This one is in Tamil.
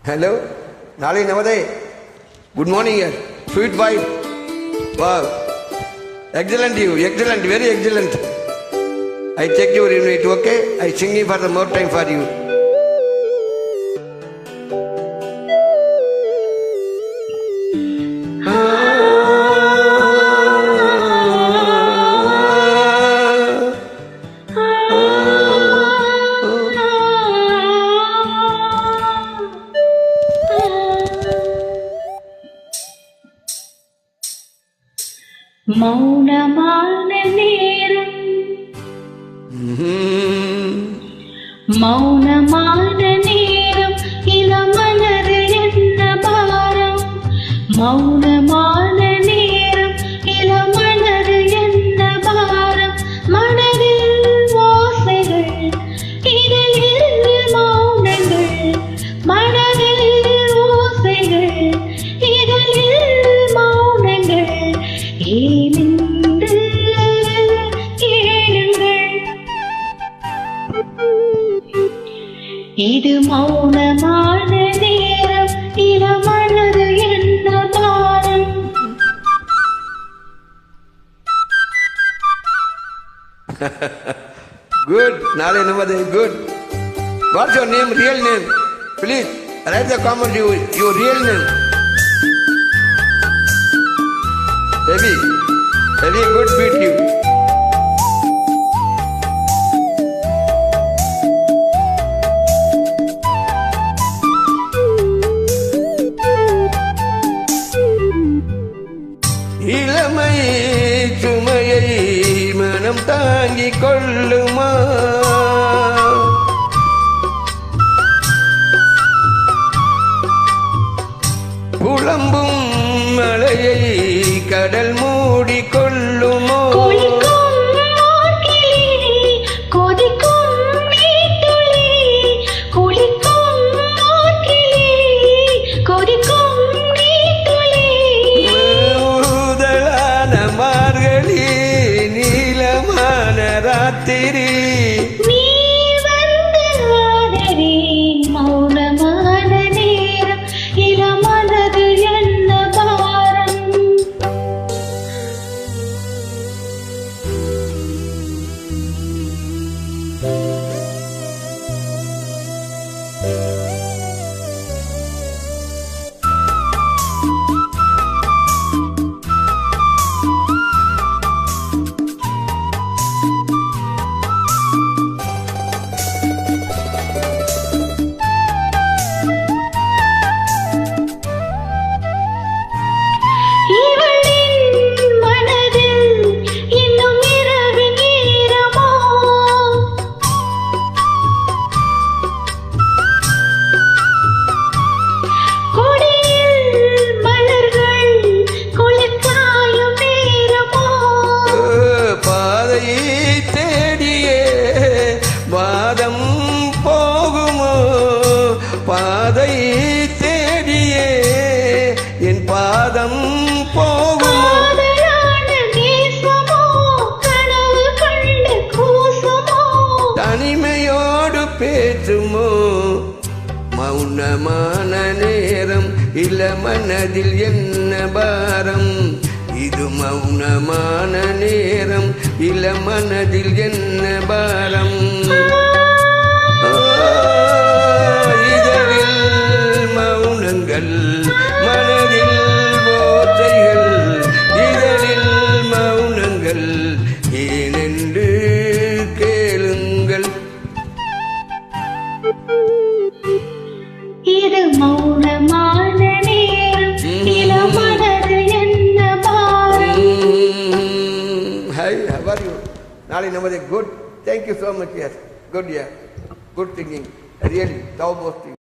Hello, Nali Navade. Good morning, yes. Sweet wife. Wow. Excellent you, excellent, very excellent. I check your unit, okay? I sing it for the more time for you. மௌனமான நேரம் மௌனமான நேரம் இளமனது என்ன பாரம் மௌனமான நேரம் இளமனது என்ன பாரம் மனதில் ஓசைகள் இதழில் மௌனங்கள் மனதில் ஓசைகள் இதழில் மௌனங்கள் ஏனென்று கேளுங்கள் இது மௌனமான நேரம் இளமனது என்ன பாரம். Good, Nali Navade, good. What's your name, real name? Please, write the comment, your real name. Very good beat you. இளமை சுமையை மனம் தாங்கிக் கொள்ளுமா புலம்பும் மலையை கடல் மூடி கொள்ளுமோ ஊதலான மார்கழி நீலமான ராத்திரி மௌனமான நேரம் இளமனது என்ன பாரம். பாதை தேடியே என் பாதம் போகுமோ தனிமையோடு பேசுமோ மௌனமான நேரம் இளமனதில் என்ன பாரம் இது மௌனமான நேரம் இளமனதில் என்ன பாரம் மனதில் போதைகள் இதழில் மௌனங்கள் ஏனென்று கேளுங்கள் இது மௌனமான நேரம் இளமனது என்ன பாரம். Hi, how are you? Nali Navade, good. Thank you so much. Yes, good. Yeah, good thinking. Really, top most.